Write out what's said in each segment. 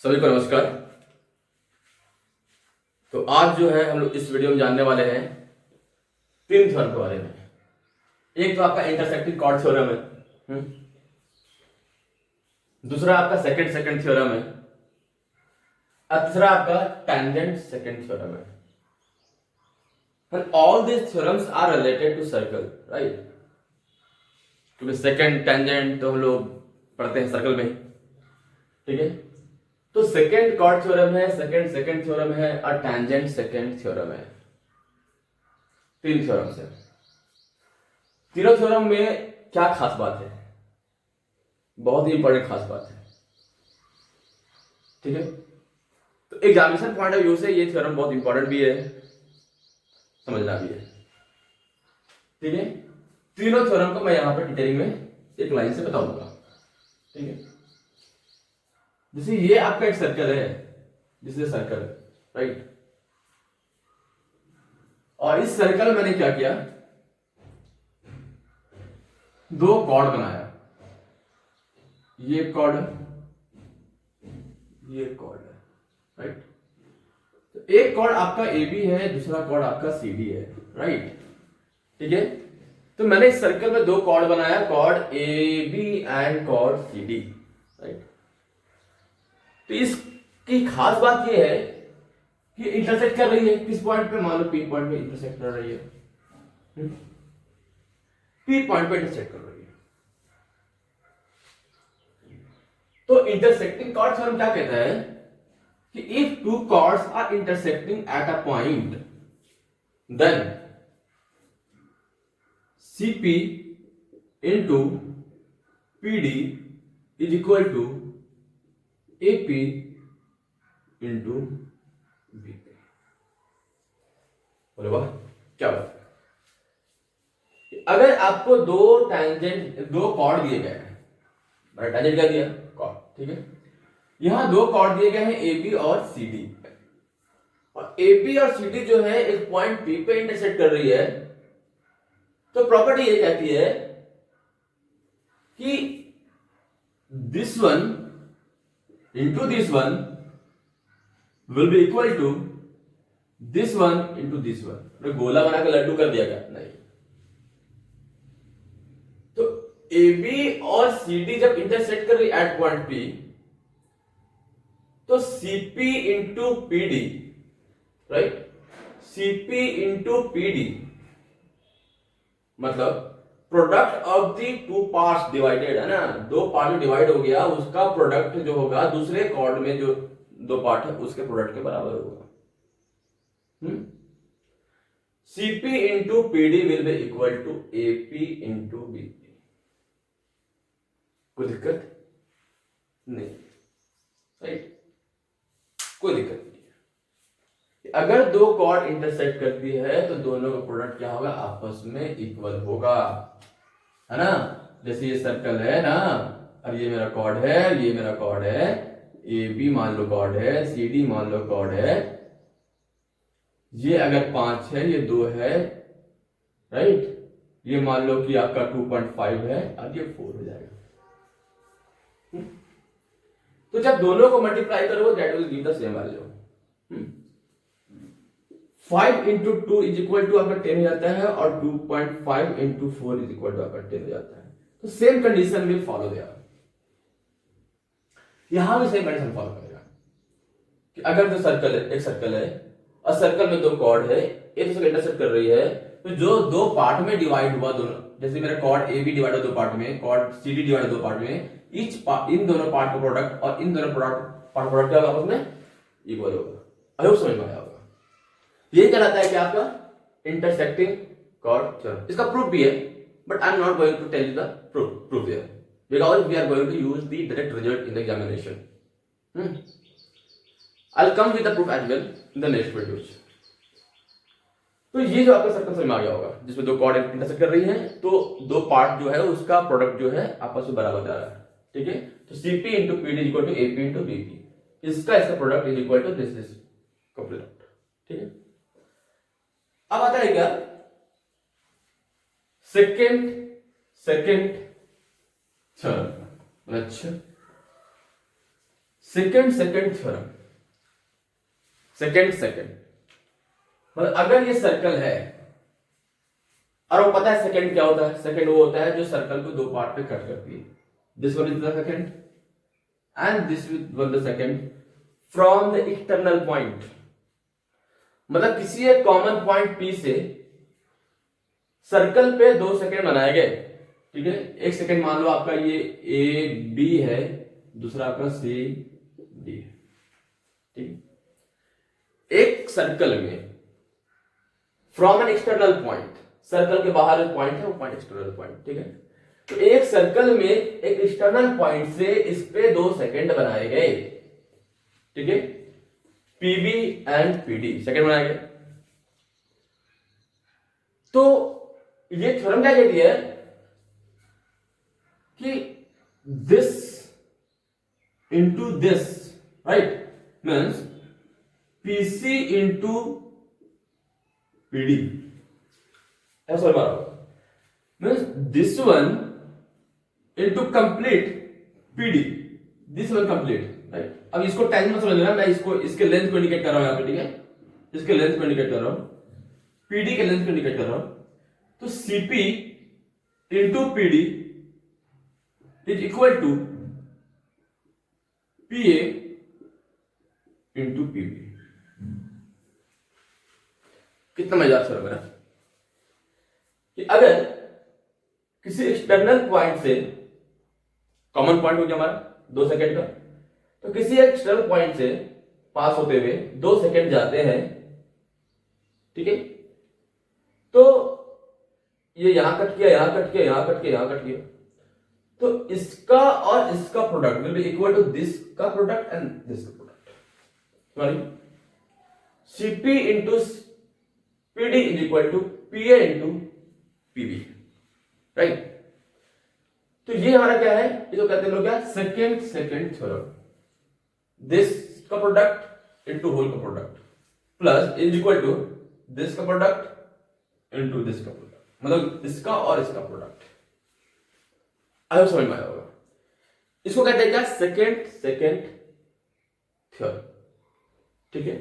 सभी को नमस्कार। तो आज जो है हम लोग इस वीडियो में जानने वाले हैं तीन थ्योरम के बारे में। एक तो आपका इंटरसेक्टिंग कॉर्ड थ्योरम है, दूसरा आपका सेकंड सेकंड थ्योरम है और तीसरा आपका टेंजेंट सेकंड थ्योरम है। And all these theorems are related to circle, right? क्योंकि सेकंड टेंजेंट तो हम लोग पढ़ते हैं सर्कल में, ठीक है। तो सेकंड कॉर्ड थ्योरम है, सेकंड सेकंड थ्योरम है और टेंजेंट सेकंड थ्योरम है। तीन थ्योरम्स है। तीनों थ्योरम में क्या खास बात है? बहुत ही इंपॉर्टेंट खास बात है, ठीक है। तो एग्जामिनेशन पॉइंट ऑफ व्यू से ये थ्योरम बहुत इंपॉर्टेंट भी है, समझना भी है, ठीक है। तीनों थ्योरम को मैं यहां पर डिटेलिंग में एक लाइन से बताऊंगा, ठीक है। जैसे ये आपका एक सर्कल है, जिससे सर्कल, राइट। और इस सर्कल में मैंने क्या किया, दो कॉर्ड बनाया, ये कॉर्ड, ये कॉर्ड है, राइट। तो एक कॉर्ड आपका ए बी है, दूसरा कॉर्ड आपका सी डी है, राइट, ठीक है। तो मैंने इस सर्कल में दो कॉर्ड बनाया, chord A B and chord C D, right. तो इसकी खास बात यह है कि इंटरसेक्ट कर रही है किस पॉइंट पे, मान लो पी पॉइंट पे इंटरसेक्ट कर रही है, पी पॉइंट पे इंटरसेक्ट कर रही है। तो इंटरसेक्टिंग कॉर्ड थ्योरम क्या कहता है कि if two chords are intersecting at a point then CP into PD is equal to AP into BP। बोले वाह, क्या बात है। अगर आपको दो कॉर्ड दिए गए हैं, मैंने टेंजेंट क्या दिया, कॉर्ड, ठीक है। यहां दो कॉर्ड दिए गए हैं AB और CD, और AB और CD जो है एक पॉइंट P पे इंटरसेक्ट कर रही है। तो प्रॉपर्टी ये कहती है कि this one into this one will be equal to this one into this one. गोला बना के लड्डू कर दिया क्या? नहीं। तो AB और CD जब इंटरसेक्ट कर रही एट पॉइंट P, तो CP into PD, right, CP into PD मतलब product of the two parts divided, है ना, दो पार्ट में डिवाइड हो गया, उसका प्रोडक्ट जो होगा दूसरे कॉर्ड में जो दो पार्ट है उसके प्रोडक्ट के बराबर होगा। CP into PD will be equal to AP into BP। कोई दिक्कत नहीं, राइट, कोई दिक्कत नहीं। अगर दो कॉर्ड इंटरसेक्ट करती है तो दोनों का प्रोडक्ट क्या होगा, आपस में इक्वल होगा, है ना। जैसे ये सर्कल है ना, और ये मेरा कॉर्ड है, ये मेरा कॉर्ड है, ए बी मान लो कॉर्ड है, सी डी मान लो कॉर्ड है। ये अगर 5 है, ये 2 है, राइट, ये मान लो कि आपका 2.5 है और ये 4 हो जाएगा। तो जब दोनों को मल्टीप्लाई करोगे that will give the same value. 5 into 2 is equal to आपका 10 हो जाता है, और 2.5 इंटू 4 इज इक्वल टू आपका 10 हो जाता है। तो same condition will follow there, यहां भी सेम कंडीशन फॉलो करेगा कि अगर जो सर्कल है, एक सर्कल है और सर्कल में दो कॉर्ड है, एक दूसरे को इंटरसेक्ट कर रही है, तो जो दो पार्ट में डिवाइड हुआ, दोनों, जैसे मेरा कॉर्ड ए बी डिवाइड हुआ दो पार्ट में, कॉर्ड सी डी डिवाइड दो पार्ट में, इन दोनों पार्ट का प्रोडक्ट और इन दोनों प्रोडक्ट का आपस में इक्वल होगा। आई होप समझ में आया होगा। ये कहलाता है कि आपका इंटरसेक्टिंग कॉर्ड थ्योरम। इसका प्रूफ भी है, but I am not going to tell you the proof there because we are going to use the direct result in the examination. I'll come with the proof as well in the next videos। तो ये जो आपका circle समझ में आ गया होगा, जिसमें दो कॉर्ड इंटरसेक्ट कर रही हैं, तो दो पार्ट जो है उसका प्रोडक्ट जो है आपस में बराबर जा रहा है, ठीक है। तो CP into PD is equal to AP into BP, इसका product is equal to this का प्रोडक्ट, ठीक है। अब आता है क्या, सेकंड थ्योरम। अच्छा, सेकंड थ्योरम, सेकंड मतलब अगर ये सर्कल है और वो पता है सेकंड क्या होता है, सेकंड वो होता है जो सर्कल को दो पार्ट में कट करती है। This one is the second and this one the second from the external point, मतलब किसी एक कॉमन पॉइंट P से सर्कल पे 2 सेकंड बनाए गए, ठीक है। एक सेकंड मान लो आपका ये ए बी है, दूसरा आपका सी डी है, ठीक। एक सर्कल में from an external point, circle के बाहर एक पॉइंट है, वो पॉइंट एक्सटर्नल पॉइंट, ठीक है। तो एक सर्कल में एक एक्सटर्नल पॉइंट से इस पे 2 सेकंड बनाए गए, ठीक है। पीबी एंड पीडी सेकंड बनाए गए। तो ये थ्योरम क्या कहती है कि this into this, right, means PC into PD, ऐसा means this one into complete PD, this one complete, right. अब इसको टाइम में समझ लेना, मैं इसको इसके लेंथ को इंडिकेट कर रहा हूं यहां पे, ठीक है, इसके लेंथ को इंडिकेट कर रहा हूं, पीडी के लेंथ को इंडिकेट कर रहा हूं। तो CP into PD is equal to PA into PB. कितना मजेदार सर मेरा कि अगर किसी एक्सटर्नल पॉइंट से, कॉमन पॉइंट हो गया हमारा 2 सेकंड का, तो किसी एक्सटर्नल पॉइंट से पास होते हुए 2 सेकंड जाते हैं, ठीक है। तो ये यहां कट किया, यहां कट किया, यहां कट किया, यहां कट किया, तो इसका और इसका product will be equal to this का प्रोडक्ट एंड दिस का product, sorry, CP into PD is equal to PA into PB, right. तो ये हमारा क्या है, इसको कहते हैं लोग क्या, सेकंड थ्योरम। दिस का प्रोडक्ट इंटू होल का product plus is equal to this का प्रोडक्ट इंटू दिस का प्रोडक्ट, मतलब इसका और इसका प्रोडक्ट। आई समझ में आया होगा। इसको कहते हैं क्या, सेकंड थ्योरम, ठीक है।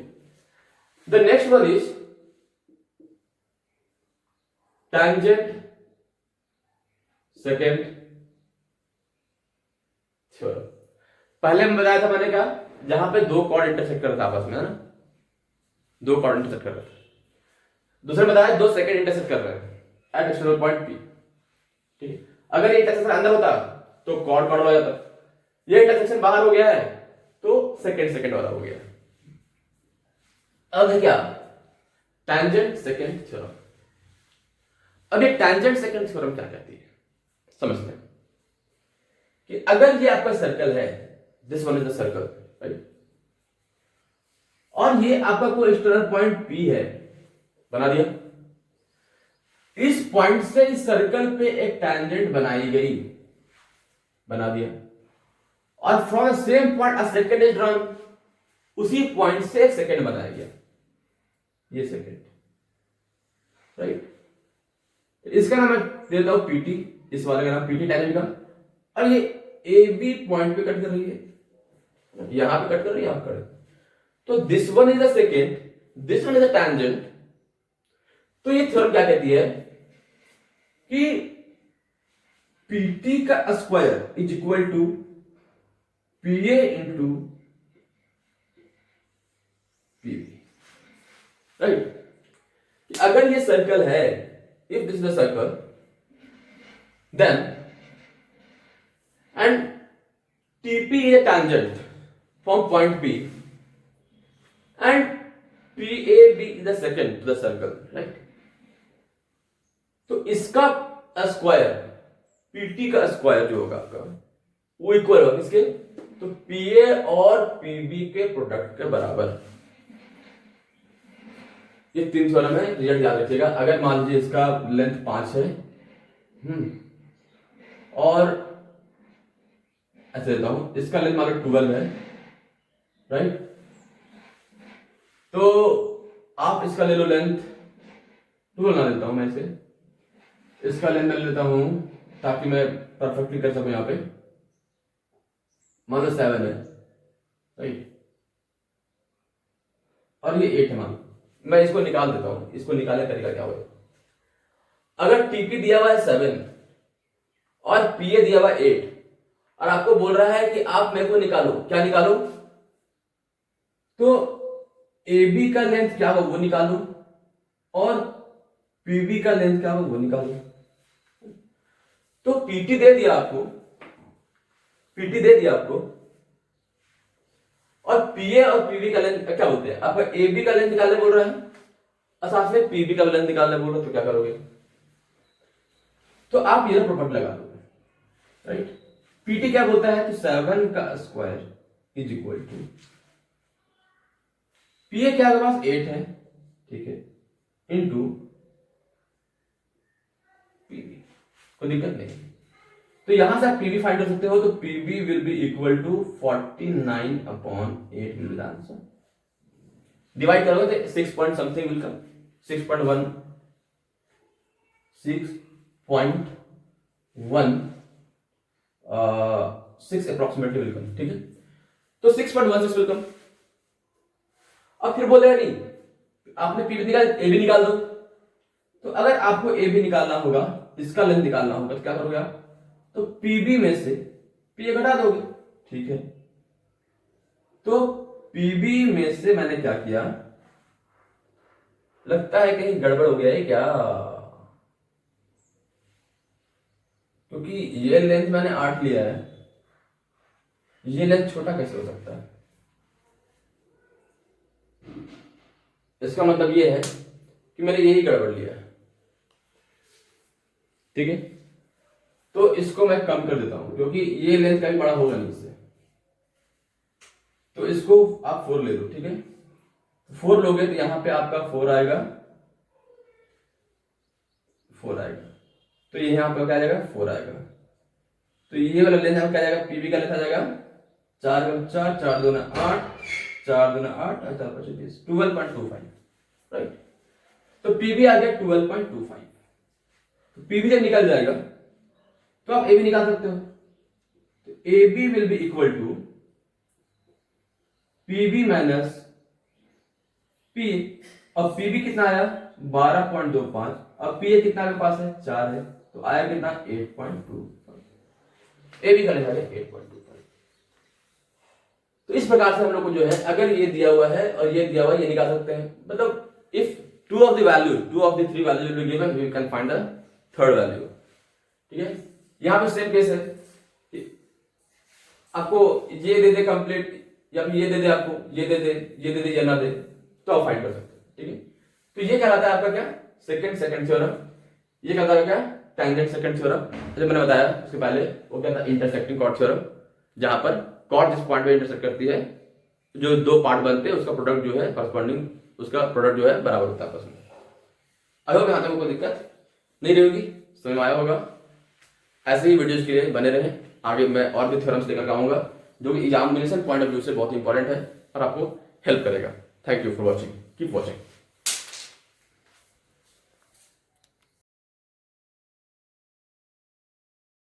The next one is tangent second theorem. पहले मैं बताया था मैंने क्या, जहां पे 2 कॉर्ड इंटरसेक्ट कर रहा था आपस में, है ना, 2 कॉर्ड इंटरसेक्ट कर रहा था। दूसरे बताया 2 सेकंड इंटरसेक्ट कर रहे हैं एट एक्सटर्नल पॉइंट P, ठीक है। अगर ये इंटरसेक्शन अंदर होता तो कॉर्ड हो जाता, ये इंटरसेक्शन बाहर हो गया है तो सेकंड वाला हो गया। अब है क्या, टैंजेंट सेकंड थ्योरम। अब ये टैंजेंट सेकंड थ्योरम क्या कहती है, समझते हैं कि अगर ये आपका सर्कल है, this one is the circle, right, और ये आपका कोई एक्सटर्नल पॉइंट P है, बना दिया, इस पॉइंट से इस सर्कल पे एक टैंजेंट बनाई गई, बना दिया, और from same point a second is drawn, उसी पॉइंट से एक सेकंड बनाया गया, ये सेकंड, राइट। इसका नाम मैं देता हूं पीटी, इस वाले का नाम पीटी टैंजेंट का, और ये ए बी पॉइंट पे कट कर रही है, यहां पे कट कर रही है, यहां पे कट, तो this one is the second, this one is the tangent. तो ये थ्योरम क्या कहती है कि पीटी का square is equal to PA into PB, right. अगर ये सर्कल है, if this is a circle, then and TP is a tangent from point P and PAB is the second to the circle, right? तो इसका square, PT का square जो होगा आपका, वो इक्वल होगा किसके, तो PA और PB के प्रोडक्ट के बराबर। ये 3 थ्योरम है, रिजल्ट याद रखिएगा। अगर मान लीजिए इसका लेंथ 5 है, और ऐसे देता हूं, इसका लेंथ मान लो 12 है, राइट, तो आप इसका ले लो लेंथ 12 ना लेता हूं मैं इसे, इसका लेंथ ले लेता हूं ताकि मैं परफेक्टली कर सकूं। यहां पे मान लो 7 है, राइट, और ये 8 है मान, मैं इसको निकाल देता हूं, इसको निकालने का तरीका क्या होगा। अगर टीपी दिया हुआ है 7 और पीए दिया हुआ 8 और आपको बोल रहा है कि आप मेरे को निकालो, क्या निकालो, तो AB का लेंथ क्या होगा वो निकालो और PB का लेंथ क्या होगा वो निकालो। तो PT दे दिया आपको, PT दे दिया आपको, और PA और PB का लेंथ क्या बोलते हैं, आपका AB का लेंथ निकालने बोल रहा है और साथ में PB का लेंथ निकालने बोल रहा है, तो क्या करोगे, तो आप ये प्रॉपर्टी लगा दोगे, राइट। PT क्या बोलता है, तो 7 का square is equal to, PA क्या आपके पास 8 है, ठीक है, इनटू PB, कोई दिक्कत नहीं। तो यहां से आप PB फाइंड कर सकते हो, तो PB will be equal to 49/8 will be the answer. Divide करोगे तो 6 point something will come, 6.1 6 approximately will come, ठीक है। तो 6.16 विल कम। अब फिर बोलेगा नहीं आपने PB निकाल, AB निकाल दो। तो अगर आपको AB निकालना होगा, इसका लेंथ निकालना होगा, तो क्या करोगे आप, तो PB में से PA घटा दोगे, ठीक है। तो PB में से मैंने क्या किया, लगता है कहीं गड़बड़ हो गया है क्या, क्योंकि ये लेंथ मैंने 8 लिया है, ये लेंथ छोटा कैसे हो सकता है। इसका मतलब ये है कि मैंने यही गड़बड़ लिया है, ठीक है। तो इसको मैं कम कर देता हूं, क्योंकि ये लेंथ कहीं बड़ा होगा नहीं इससे, तो इसको आप 4 ले लो, ठीक है। 4 लोगे तो यहां पे आपका 4 आएगा, 4 आएगा, तो ये यहां पर क्या आ जाएगा, 4 आएगा। तो ये वाला लेंथ क्या आ जाएगा, PB का लेंथ आ जाएगा 4 × 4, 4 × 2 = 8, 4 × 8 और 4 × 5 = 12.25, राइट। तो PB आ गया 12.25। तो PB जब निकल जाएगा तो आप AB निकाल सकते हो। तो AB will be equal to PB minus P, और PB कितना आया 12.25, अब PA कितना आपके पास है 4 है, तो आया कितना 8.25, AB का लेंथ आ गया 8.25। तो इस प्रकार से हम लोग को जो है, अगर ये दिया हुआ है और ये दिया हुआ है, ये निकाल सकते हैं। मतलब if 2 of the 3 values will be given, we can find the third value, ठीक है। यहां पे सेम केस है कि आपको ये दे दे कंप्लीट, या फिर ये दे दे, आपको ये दे दे, ये दे दे, या ना दे, तो आप फाइंड कर सकते हैं, ठीक है। तो ये कहलाता है आपका क्या, सेकंड थ्योरम। ये कहता है क्या, टैंजेंट सेकंड थ्योरम। जैसे मैंने बताया उसके पहले, वो क्या था, इंटरसेक्टिंग कॉर्ड थ्योरम, जहां पर कॉर्ड जिस पॉइंट पे इंटरसेक्ट करती है, जो 2 पार्ट बनते हैं उसका प्रोडक्ट जो है करस्पॉन्डिंग, उसका प्रोडक्ट जो है बराबर होता है आपस में। आई होप यहां तक कोई दिक्कत नहीं रहेगी, समझ में आया होगा। ऐसे ही वीडियोस के लिए बने रहें, आगे मैं और भी थ्योरम्स लेकर आऊंगा जो कि एग्जामिनेशन पॉइंट ऑफ व्यू से बहुत इंपॉर्टेंट है और आपको हेल्प करेगा। Thank you for watching, keep watching.